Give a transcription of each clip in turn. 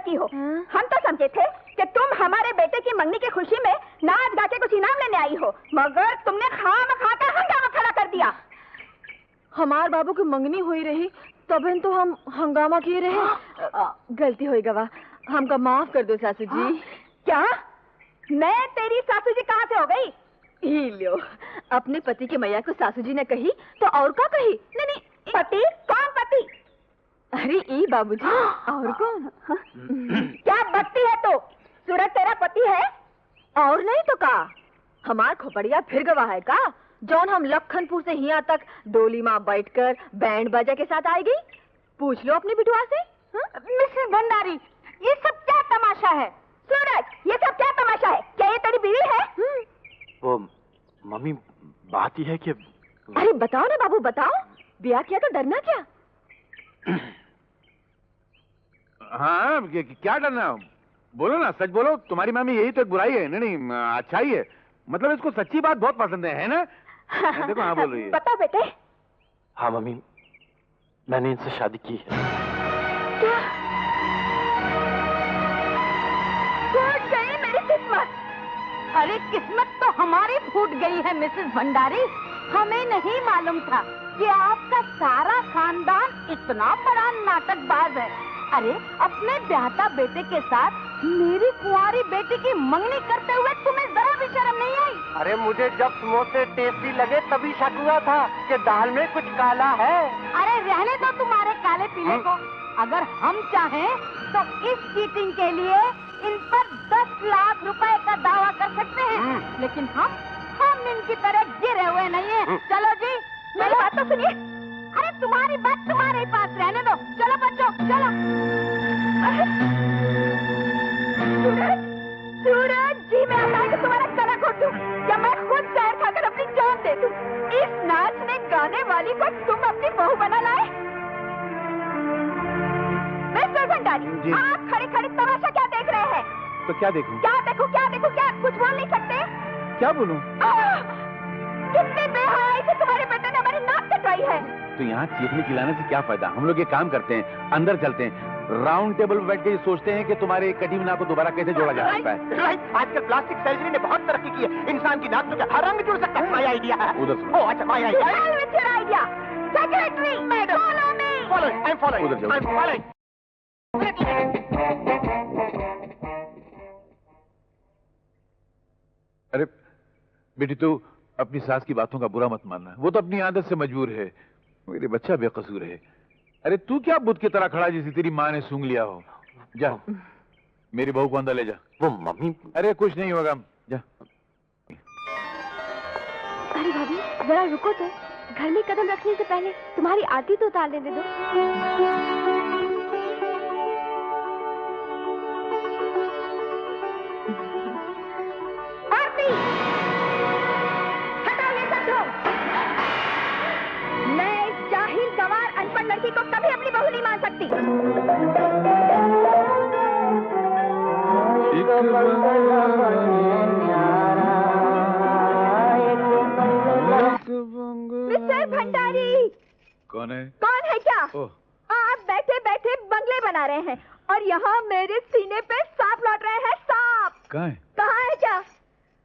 लड़की हो। हम तो समझे थे कि तुम हमारे बेटे की मंगनी की खुशी में नाच गा के कुछ इनाम लेने आई हो, मगर तुमने खामखा का हंगामा खड़ा कर दिया। हमार बाबू की मंगनी हुई रही तब तो हम हंगामा किए रहे। गलती हुई गवा, हमका माफ कर दो सासू जी। क्या मैं तेरी सासू जी कहाँ से हो गई? ही लो, अपने पति की मैया को सासू जी ने कही तो और क्या कही? नहीं, पति? कौन पति? अरे ई बाबूजी, और कौन? क्या बकती है तो? सूरज तेरा पति है? और नहीं तो का, हमार खोपड़िया फिर गवा है का, जौन हम लखनपुर से यहाँ तक डोली माँ बैठकर बैंड बाजा के साथ आएगी? पूछ लो अपनी बिटुआ से। मिसेस भंडारी, ये सब क्या तमाशा है? सूरज, ये सब क्या तमाशा है? क्या ये तेरी बीवी है? वो मम्मी, बात यह है कि अरे बताओ ना बाबू, बताओ, ब्याह किया तो डरना क्या? हाँ, क्या डरना? बोलो ना, सच बोलो। तुम्हारी मामी यही तो एक बुराई है। नहीं नहीं, अच्छाई है। मतलब इसको सच्ची बात बहुत पसंद है ना? देखो हाँ बोल रही है। बताओ बेटे। हाँ मम्मी, मैंने इनसे शादी की है। क्या? फूट गई मेरी किस्मत। अरे किस्मत तो हमारी फूट गई है मिसेस भंडारी। हमें नहीं मालूम था कि आपका सारा खानदान इतना बड़ा नाटकबाज है। अरे अपने ब्याहता बेटे के साथ मेरी कुंवारी बेटी की मंगनी करते हुए तुम्हें जरा भी शर्म नहीं आई? अरे मुझे जब समोसे टेस्टी लगे तभी शक हुआ था कि दाल में कुछ काला है। अरे रहने दो तुम्हारे काले पीले को। अगर हम चाहें तो इस चीटिंग के लिए इन पर 10 लाख रुपए का दावा कर सकते हैं, लेकिन हम इनकी तरह गिरे हुए नहीं हैं। चलो जी, मेरी बात तो सुनिए। अरे तुम्हारी बात तुम्हारे पास रहने दो। चलो बच्चों, चलो। सूरज, सूरज जी, मैं आता है कि तुम्हारा गला घोट दूं या मैं खुद जहर खाकर अपनी जान दे दूं। इस नाचने गाने वाली को तुम अपनी बहू बना लाए। मिस्टर भंडारी, आप खड़े खड़े तमाशा क्या देख रहे हैं? तो क्या देखूं? क्या देखूं, क्या देखूं, क्या? कुछ बोल नहीं सकते? क्या बोलूं? कितने बेहयाई से तुम्हारे बेटे ने हमारी नाक कटवाई है। तो यहाँ चीखने चिल्लाने से क्या फायदा? हम लोग ये काम करते हैं, अंदर चलते हैं, राउंड टेबल पर बैठ के सोचते हैं कि तुम्हारे कटी हुई नाक को दोबारा कैसे जोड़ा जा सकता है। राइट, आजकल प्लास्टिक सर्जरी ने बहुत तरक्की की है। इंसान की नाक तो हर रंग जुड़ सकता है। माय आइडिया है। उधर से। ओह अच्छा, my idea. Secretary, madam, follow me. Follow, I am following. उधर जाओ। I am following. अरे बेटी, तू अपनी सास की बातों का बुरा मत मानना। वो तो अपनी आदत से मजबूर है। मेरे बच्चा बेकसूर है। अरे तू क्या बुत की तरह खड़ा जैसे तेरी माँ ने सूंघ लिया हो? जा, मेरी बहू को अंदर ले जा। वो मम्मी। अरे कुछ नहीं होगा, जा। अरे भाभी, जरा रुको तो, घर में कदम रखने से पहले तुम्हारी आरती तो उतार लेने दो। आरती, हटाओ ये सब लोग। मैं इस जाहिल गंवार अनपढ़ लड़की को कभी अपनी बहू नहीं मान सकती। मिस्टर भंडारी। कौन है? कौन है क्या? ओह, आप बैठे बैठे बंगले बना रहे हैं और यहाँ मेरे सीने पे सांप लौट रहे हैं। सांप कहाँ है? कहाँ है क्या?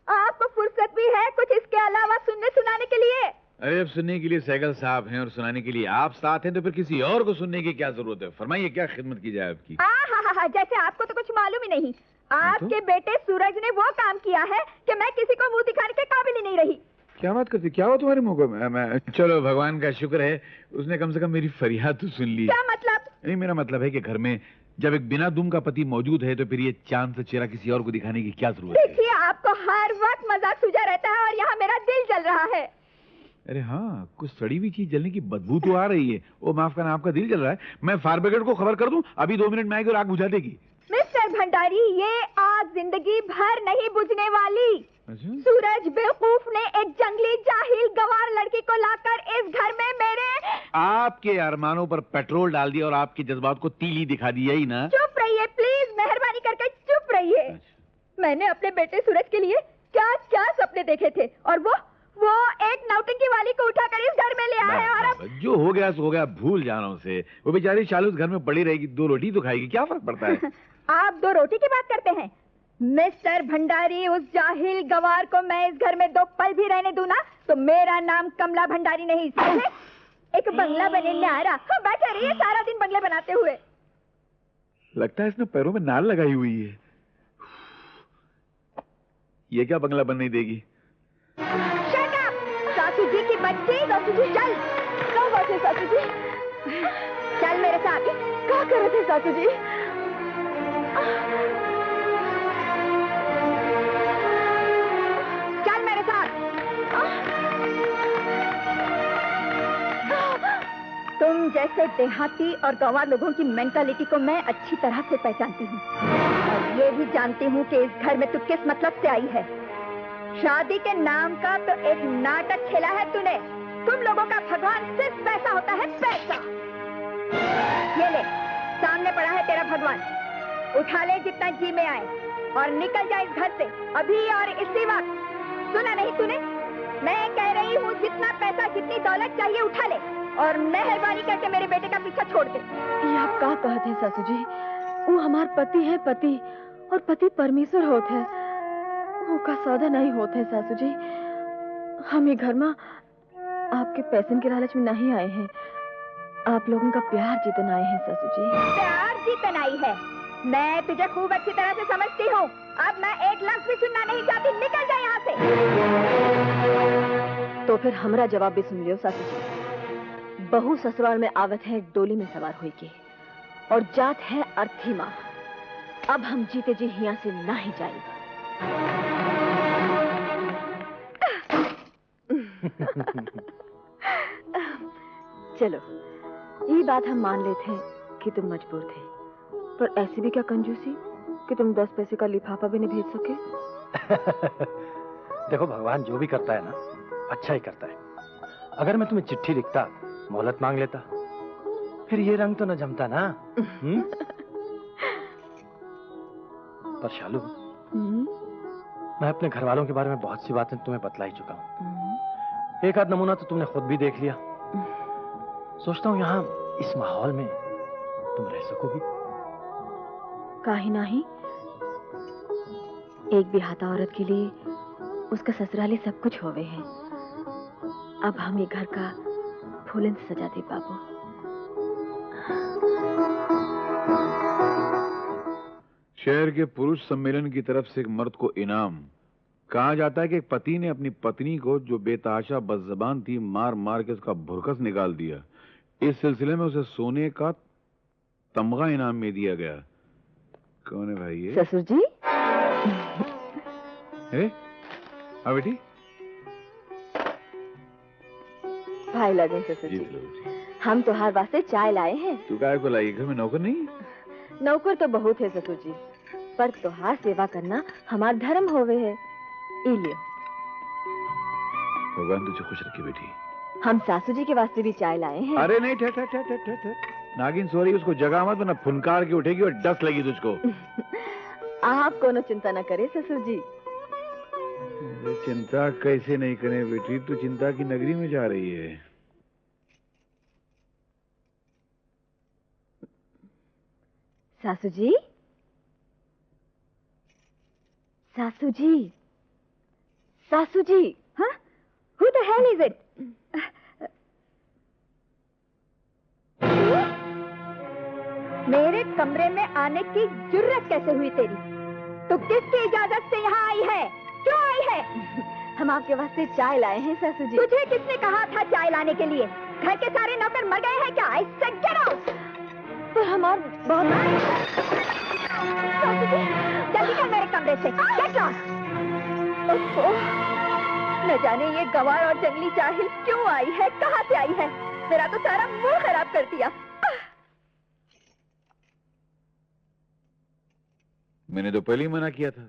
आपको फुर्सत भी है कुछ इसके अलावा सुनने सुनाने के लिए? अरे अब सुनने के लिए सैकल साहब हैं और सुनाने के लिए आप साथ हैं, तो फिर किसी और को सुनने की क्या जरूरत है? फरमाइए, क्या खिदमत की जाए आपकी? हाँ, जैसे आपको तो कुछ मालूम ही नहीं। आपके बेटे सूरज ने वो काम किया है कि मैं किसी को मुंह दिखाने के काबिल ही नहीं रही। क्या बात करती? क्या हुआ तुम्हारे मुंह को? मैं चलो, भगवान का शुक्र है, उसने कम से कम मेरी फरियाद तो सुन ली। क्या मतलब? नहीं, मेरा मतलब है कि घर में जब एक बिना दुम का पति मौजूद है तो फिर ये चांद से चेहरा किसी और को दिखाने की क्या जरूरत है? देखिए, आपको हर वक्त मजाक सूझा रहता है और यहाँ मेरा दिल जल रहा है। अरे हाँ, कुछ सड़ी हुई चीज जलने की बदबू तो आ रही है। ओ माफ करना, आपका दिल जल रहा है। मैं फायर ब्रिगेड को खबर कर दूं? अभी 2 मिनट में आएगी और आग बुझा देगी। मिस्टर भंडारी, ये आग जिंदगी भर नहीं बुझने वाली। अच्छा? सूरज बेवकूफ ने एक जंगली जाहिल गंवार लड़की को लाकर इस घर में मेरे आपके अरमानों पर पेट्रोल डाल दिया और आपके जज्बात को तीली दिखा दी, यही ना? चुप रहिए प्लीज, मेहरबानी करके चुप रहिए। मैंने अपने बेटे सूरज के लिए क्या क्या सपने देखे थे और वो वो एक नौटंकी वाली को उठाकर इस घर में ले आए और अब जो हो गया सो हो गया, भूल जाना उसे। वो बेचारी शालू उस घर में पड़ी रहेगी, 2 रोटी तो खाएगी, क्या फर्क पड़ता है? आप 2 रोटी की बात करते हैं? मिस्टर भंडारी, उस जाहिल गवार को मैं इस घर में 2 पल भी रहने दूं ना तो मेरा नाम कमला भंडारी नहीं, समझे? एक बंगला बनने आ रहा, बैठे रहिए सारा दिन बंगले बनाते हुए। लगता है इसने पैरों में नाल लगाई हुई है। ये क्या बंगला बन नहीं देगी? Shut up! सासू जी की बच्ची, सासू जी चल। क्या बात है सासू जी? चल मेरे साथ। क्या कर रहे थे सासू जी? चल मेरे साथ। तुम जैसे देहाती और गंवार लोगों की मेंटालिटी को मैं अच्छी तरह से पहचानती हूँ और ये भी जानती हूँ कि इस घर में तू किस मतलब से आई है। शादी के नाम का तो एक नाटक खेला है तूने। तुम लोगों का भगवान सिर्फ पैसा होता है, पैसा। ये ले, सामने पड़ा है तेरा भगवान, उठा ले जितना जी में आए और निकल जा इस घर से अभी और इसी वक्त। सुना नहीं तूने? मैं कह रही हूँ जितना पैसा जितनी दौलत चाहिए उठा ले और मेहरबानी करके मेरे बेटे का पीछा छोड़ दे। ये आप क्या कहते हैं सासू जी? वो हमार पति है, पति, और पति परमेश्वर होते है, वो का सौदा नहीं होते है सासू जी। हम ये घर में आपके पैसे के लालच में नहीं आए हैं, आप लोगों का प्यार जीतन आए हैं सासू जी। प्यार जीतन आई है? मैं तुझे खूब अच्छी तरह से समझती हूँ। अब मैं एक लफ्ज भी सुनना नहीं चाहती, निकल जा यहाँ से। तो फिर हमरा जवाब भी सुन लियो सासू जी। बहू ससुराल में आवत है डोली में सवार हुई के और जात है अर्थी माँ। अब हम जीते जी यहाँ से ना ही जाए। चलो, ये बात हम मान लेते हैं कि तुम मजबूर थे, पर ऐसी भी क्या कंजूसी कि तुम 10 पैसे का लिफाफा भी नहीं भेज सके? देखो, भगवान जो भी करता है ना, अच्छा ही करता है। अगर मैं तुम्हें चिट्ठी लिखता, मोहलत मांग लेता, फिर ये रंग तो न जमता ना। पर शालू, मैं अपने घर वालों के बारे में बहुत सी बातें तुम्हें बतला ही चुका हूँ। एक आध नमूना तो तुमने खुद भी देख लिया। सोचता हूँ यहाँ इस माहौल में तुम रह सकोगी। काहे नहीं? एक बिहाता औरत के लिए उसका ससुराली सब कुछ होवे है। अब हम ये घर का फूलन से सजा दे बाबू। शहर के पुरुष सम्मेलन की तरफ से एक मर्द को इनाम। कहा जाता है कि एक पति ने अपनी पत्नी को, जो बेतहाशा बदजबान थी, मार मार के उसका भुरकस निकाल दिया। इस सिलसिले में उसे सोने का तमगा इनाम में दिया गया। कौन है भाई ये? ससुर जी। हाँ बेटी। भाई लगे ससुर जी, हम तुम्हारे वास्ते चाय लाए हैं। तू काय को लाई? घर में नौकर नहीं? नौकर तो बहुत है ससुर जी, पर तुहार सेवा करना हमार धर्म होवे है। ई लियो। भगवान तुझे खुश रखे बेटी। हम सासू जी के वास्ते भी चाय लाए हैं। अरे नहीं, ठहर ठहर ठहर ठहर ठहर। नागिन सॉरी, उसको जगह मत, वरना फुनकार के उठेगी और डस लगी तुझको। आप कोनो चिंता न करे ससुर जी। चिंता कैसे नहीं करें बेटी, तू चिंता की नगरी में जा रही है। सासू जी, सासू जी, सासू जी। हाँ? Who the hell is it? मेरे कमरे में आने की जुर्रत कैसे हुई तेरी? तू किसकी इजाजत से यहाँ आई है? क्यों आई है? हम आपके वास्ते चाय लाए हैं सासू जी। तुझे किसने कहा था चाय लाने के लिए? घर के सारे नौकर मर गए हैं क्या? I said get out! पर हमार बहुत सासू जी, जल्दी कर मेरे कमरे से। Get out! न जाने ये गवार और जंगली जाहिल क्यों आई है, कहाँ से आई है? मेरा तो सारा मूड खराब कर दिया। मैंने तो पहले ही मना किया था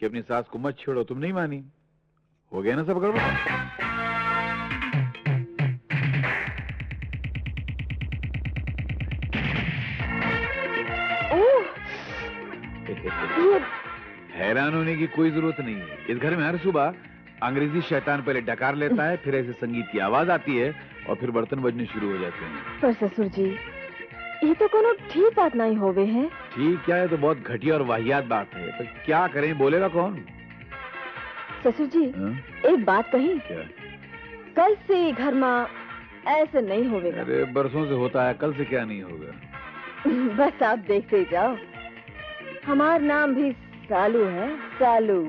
कि अपनी सास को मत छेड़ो, तुम नहीं मानी। हो गया ना सब गड़बड़। हैरान होने की कोई जरूरत नहीं है। इस घर में हर सुबह अंग्रेजी शैतान पहले डकार लेता है, फिर ऐसे संगीत की आवाज आती है और फिर बर्तन बजने शुरू हो जाते हैं। पर ससुर जी, ये तो कोनो ठीक बात नहीं होवे है। ठीक क्या है, तो बहुत घटिया और वाहियात बात है। तो क्या करें, बोलेगा कौन? ससुर जी, एक बात कही, क्या? कल से घर में ऐसे नहीं होवेगा। अरे बरसों से होता है, कल से क्या नहीं होगा। बस आप देखते ही जाओ। हमार नाम भी सालू है, सालू।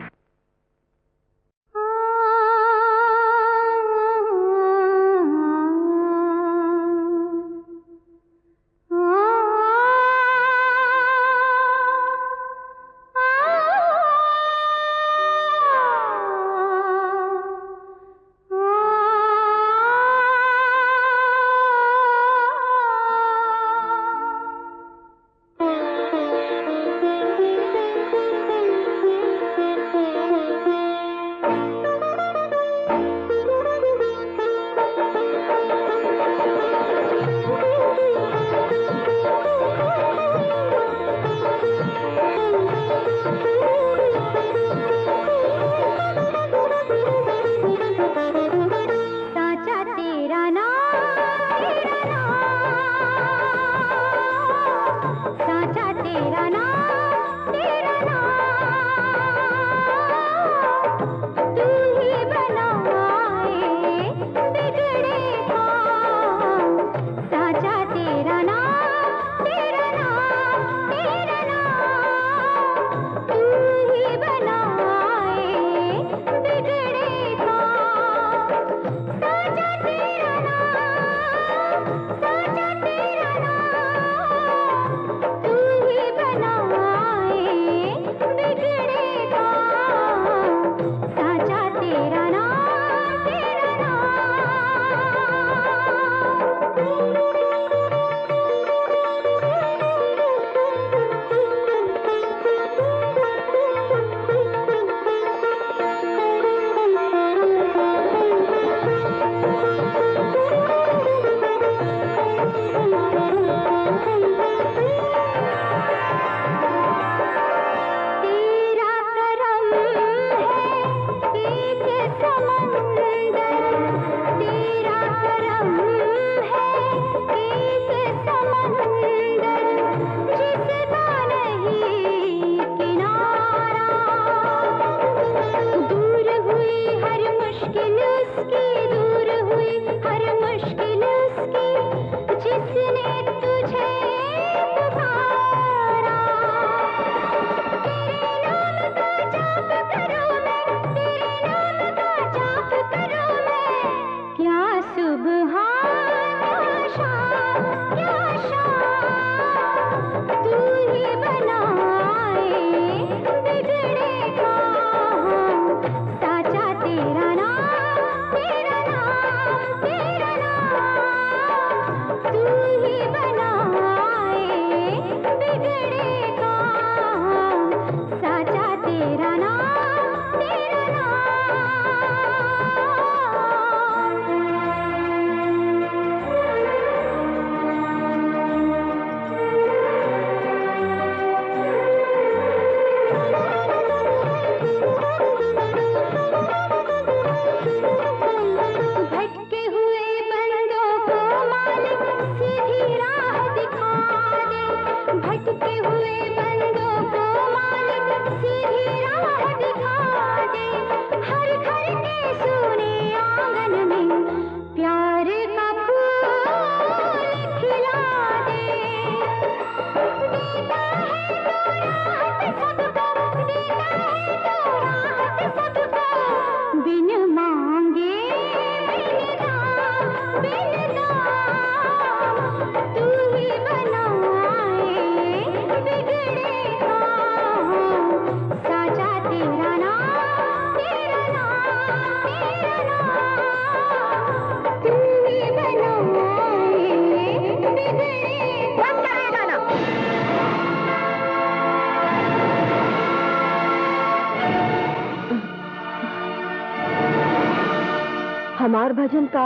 हमार भजन का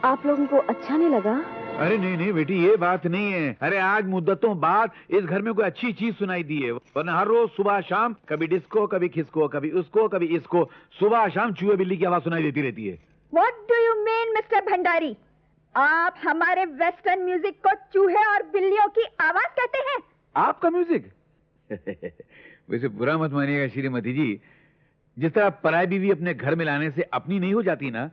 आप लोगों को अच्छा नहीं लगा? अरे नहीं नहीं बेटी, ये बात नहीं है। अरे आज मुद्दतों बाद इस घर में कोई अच्छी चीज सुनाई दी है, वरना हर रोज सुबह शाम कभी डिस्को, कभी खिसको, कभी उसको, कभी इसको, सुबह शाम चूहे बिल्ली की आवाज सुनाई देती रहती है। What do you mean, mister Bhandari? आप हमारे वेस्टर्न म्यूजिक को चूहे और बिल्लियों की आवाज कहते हैं? आपका म्यूजिक? वैसे बुरा मत मानिएगा श्रीमती जी, जिस तरह पराई बीवी अपने घर में लाने से अपनी नहीं हो जाती ना,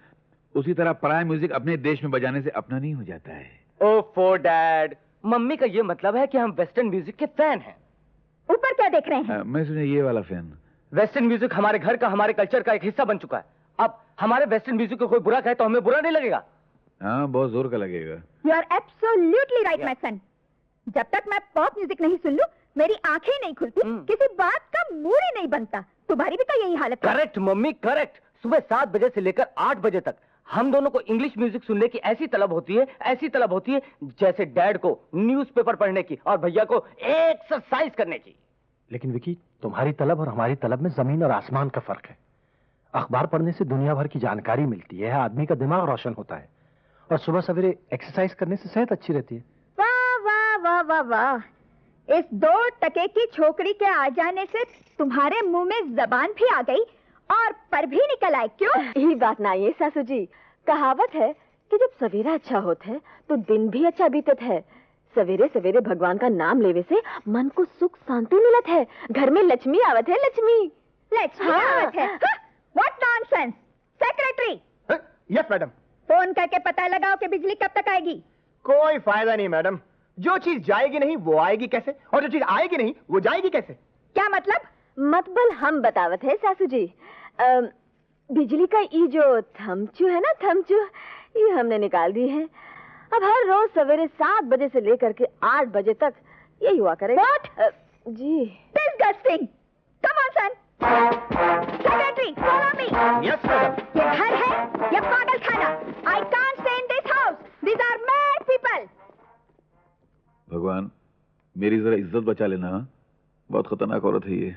उसी तरह पराया म्यूजिक अपने देश में बजाने से अपना नहीं हो जाता है। ओफो डैड, मम्मी का ये मतलब है कि हम वेस्टर्न म्यूजिक के फैन हैं। ऊपर क्या देख रहे हैं? मैं सुना ये वाला फैन। वेस्टर्न म्यूजिक हमारे घर का, हमारे कल्चर का एक हिस्सा बन चुका है। अब हमारे वेस्टर्न म्यूजिक को कोई बुरा कहे तो हमें बुरा नहीं लगेगा। हाँ, बहुत जोर का लगेगा। You are absolutely right, my son. जब तक मैं पॉप म्यूजिक नहीं सुन लूं, मेरी आंखें नहीं खुलती, किसी बात का मूड ही नहीं बनता। तुम्हारी भी तो यही हालत है। Correct mummy, correct. सुबह 7 बजे से लेकर 8 बजे तक हम दोनों को इंग्लिश म्यूजिक सुनने की ऐसी तलब होती है जैसे डैड को न्यूज़पेपर पढ़ने की और भैया को एक्सरसाइज करने की। लेकिन विकी, तुम्हारी तलब और हमारी तलब में जमीन और आसमान का फर्क है। अखबार पढ़ने से दुनिया भर की जानकारी मिलती है, आदमी का दिमाग रोशन होता है, और सुबह सवेरे एक्सरसाइज करने से सेहत अच्छी रहती है। वाह वाह वाह वाह वाह, इस 2 टके की छोकरी के आ जाने से तुम्हारे मुंह में जबान भी आ गई और पर भी निकल आए। क्यों? यही बात ना ये सासू जी, कहावत है कि जब सवेरा अच्छा होता है तो दिन भी अच्छा बीतत है। सवेरे सवेरे भगवान का नाम लेवे से मन को सुख शांति मिलत है, घर में लक्ष्मी आवत है। लक्ष्मी आवत है? What nonsense! Secretary! Yes madam. Phone करके पता लगाओ कि बिजली कब तक आएगी। कोई फायदा नहीं मैडम, जो चीज जाएगी नहीं वो आएगी कैसे, और जो चीज आएगी नहीं वो जाएगी कैसे? क्या मतलब? मतबल हम बतावत है सासू जी। बिजली का ये जो थमचू है ना, थमचू, ये हमने निकाल दी है। अब हर रोज सवेरे 7 बजे से लेकर के 8 बजे तक यही हुआ करेगा। What? जी। Disgusting! Come on, son. Secretary, follow me. Yes madam. ये घर है या पागल खाना? I can't stay in this house. These are mad people. भगवान, मेरी जरा इज्जत बचा लेना। बहुत खतरनाक औरत है ये।